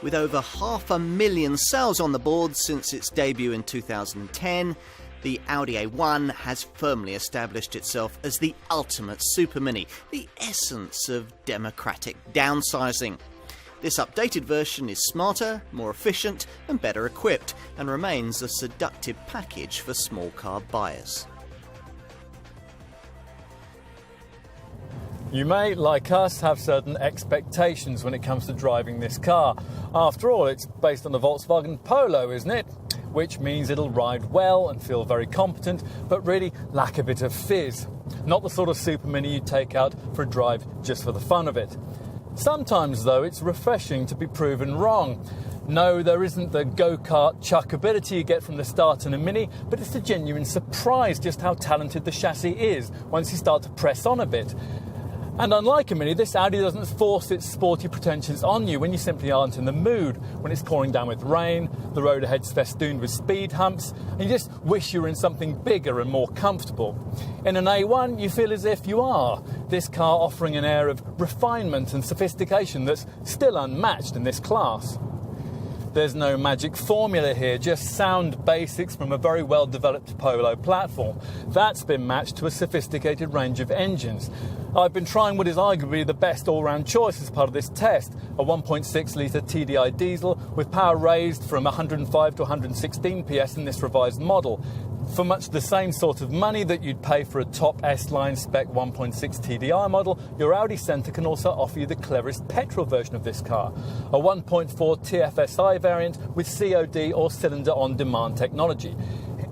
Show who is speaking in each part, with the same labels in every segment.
Speaker 1: With over 500,000 sales on the board since its debut in 2010, the Audi A1 has firmly established itself as the ultimate super mini, the essence of democratic downsizing. This updated version is smarter, more efficient and better equipped, and remains a seductive package for small car buyers.
Speaker 2: You may, like us, have certain expectations when it comes to driving this car. After all, it's based on the Volkswagen Polo, isn't it? Which means it'll ride well and feel very competent, but really lack a bit of fizz. Not the sort of super mini you take out for a drive just for the fun of it. Sometimes, though, it's refreshing to be proven wrong. No, there isn't the go-kart chuckability you get from the start in a Mini, but it's a genuine surprise just how talented the chassis is once you start to press on a bit. And unlike a Mini, this Audi doesn't force its sporty pretensions on you when you simply aren't in the mood, when it's pouring down with rain, the road ahead's festooned with speed humps, and you just wish you were in something bigger and more comfortable. In an A1, you feel as if you are, this car offering an air of refinement and sophistication that's still unmatched in this class. There's no magic formula here, just sound basics from a very well-developed Polo platform. That's been matched to a sophisticated range of engines. I've been trying what is arguably the best all-round choice as part of this test, a 1.6-litre TDI diesel with power raised from 105 to 116 PS in this revised model. For much the same sort of money that you'd pay for a top S-Line spec 1.6 TDI model, your Audi Centre can also offer you the cleverest petrol version of this car, a 1.4 TFSI variant with COD or cylinder-on-demand technology.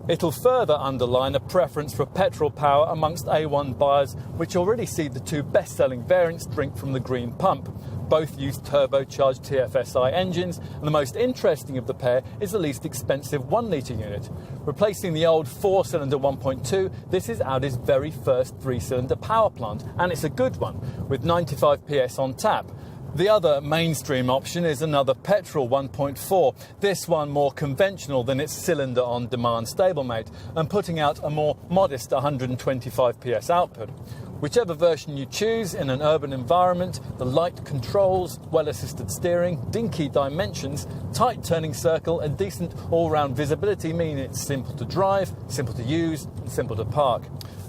Speaker 2: It'll further underline a preference for petrol power amongst A1 buyers, which already see the two best-selling variants drink from the green pump. Both use turbocharged TFSI engines, and the most interesting of the pair is the least expensive 1-litre unit. Replacing the old 4-cylinder 1.2, this is Audi's very first 3-cylinder power plant, and it's a good one, with 95 PS on tap. The other mainstream option is another petrol 1.4, this one more conventional than its cylinder-on-demand stablemate, and putting out a more modest 125 PS output. Whichever version you choose in an urban environment, the light controls, well-assisted steering, dinky dimensions, tight turning circle and decent all-round visibility mean it's simple to drive, simple to use and simple to park.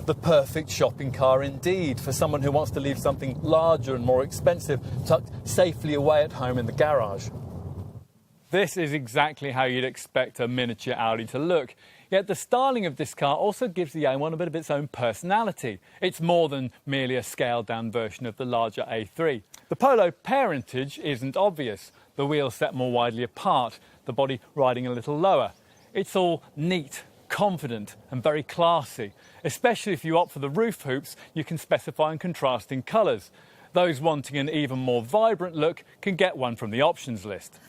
Speaker 2: The perfect shopping car indeed for someone who wants to leave something larger and more expensive tucked safely away at home in the garage. This is exactly how you'd expect a miniature Audi to look. Yet the styling of this car also gives the A1 a bit of its own personality. It's more than merely a scaled-down version of the larger A3. The Polo parentage isn't obvious. The wheels set more widely apart, the body riding a little lower. It's all neat, confident and very classy. Especially if you opt for the roof hoops, you can specify in contrasting colours. Those wanting an even more vibrant look can get one from the options list.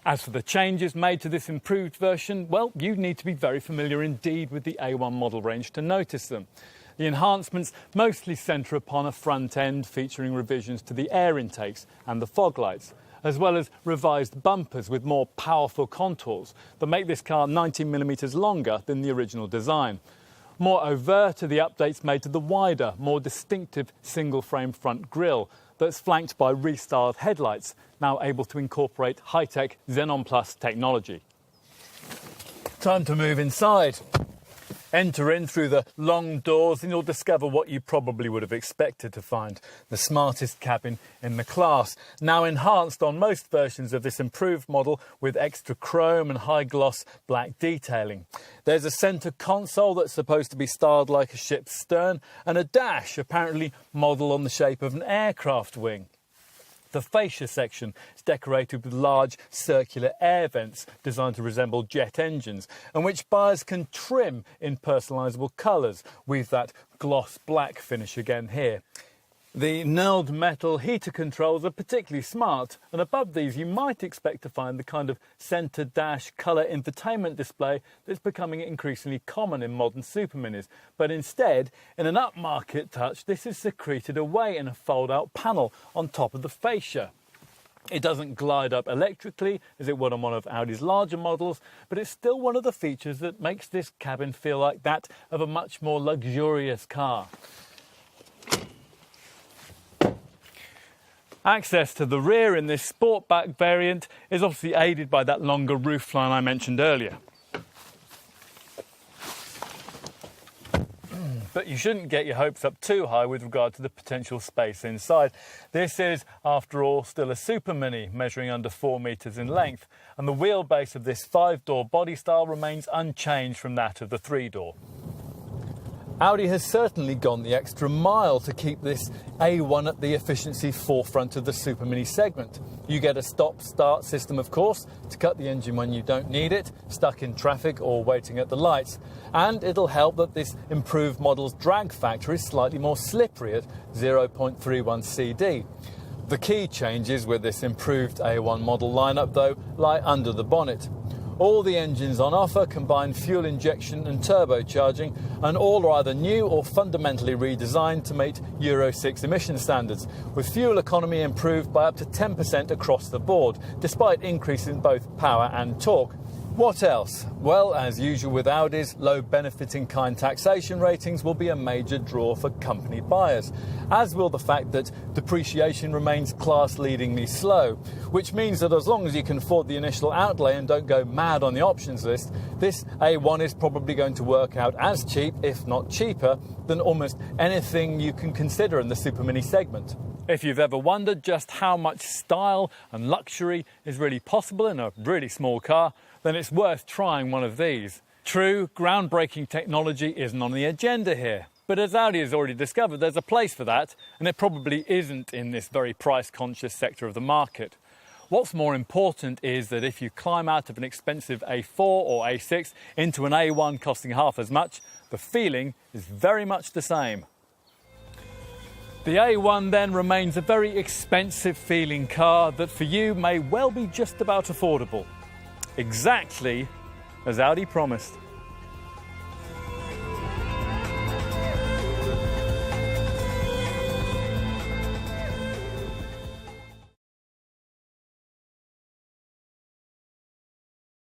Speaker 2: As for the changes made to this improved version, well, you need to be very familiar indeed with the A1 model range to notice them. The enhancements mostly centre upon a front end featuring revisions to the air intakes and the fog lights, as well as revised bumpers with more powerful contours that make this car 90mm longer than the original design. More overt are the updates made to the wider, more distinctive single-frame front grille that's flanked by restyled headlights, now able to incorporate high-tech Xenon Plus technology. Time to move inside. Enter in through the long doors and you'll discover what you probably would have expected to find, the smartest cabin in the class, now enhanced on most versions of this improved model with extra chrome and high-gloss black detailing. There's a centre console that's supposed to be styled like a ship's stern, and a dash apparently modelled on the shape of an aircraft wing. The fascia section is decorated with large circular air vents designed to resemble jet engines, and which buyers can trim in personalisable colours, with that gloss black finish again here. The knurled metal heater controls are particularly smart, and above these you might expect to find the kind of centre dash colour infotainment display that's becoming increasingly common in modern super minis. But instead, in an upmarket touch, this is secreted away in a fold-out panel on top of the fascia. It doesn't glide up electrically as it would on one of Audi's larger models, but it's still one of the features that makes this cabin feel like that of a much more luxurious car. Access to the rear in this Sportback variant is obviously aided by that longer roofline I mentioned earlier. But you shouldn't get your hopes up too high with regard to the potential space inside. This is, after all, still a Super Mini, measuring under 4 metres in length, and the wheelbase of this 5-door body style remains unchanged from that of the 3-door. Audi has certainly gone the extra mile to keep this A1 at the efficiency forefront of the Super Mini segment. You get a stop-start system, of course, to cut the engine when you don't need it, stuck in traffic or waiting at the lights. And it'll help that this improved model's drag factor is slightly more slippery at 0.31 CD. The key changes with this improved A1 model lineup, though, lie under the bonnet. All the engines on offer combine fuel injection and turbocharging, and all are either new or fundamentally redesigned to meet Euro 6 emission standards, with fuel economy improved by up to 10% across the board, despite increases in both power and torque. What else? Well, as usual with Audis, low benefit-in-kind taxation ratings will be a major draw for company buyers, as will the fact that depreciation remains class-leadingly slow, which means that as long as you can afford the initial outlay and don't go mad on the options list, this A1 is probably going to work out as cheap, if not cheaper, than almost anything you can consider in the Super Mini segment. If you've ever wondered just how much style and luxury is really possible in a really small car, then it's worth trying one of these. True, groundbreaking technology isn't on the agenda here, but as Audi has already discovered, there's a place for that, and it probably isn't in this very price-conscious sector of the market. What's more important is that if you climb out of an expensive A4 or A6 into an A1 costing half as much, the feeling is very much the same. The A1 then remains a very expensive feeling car that for you may well be just about affordable. Exactly as Audi promised.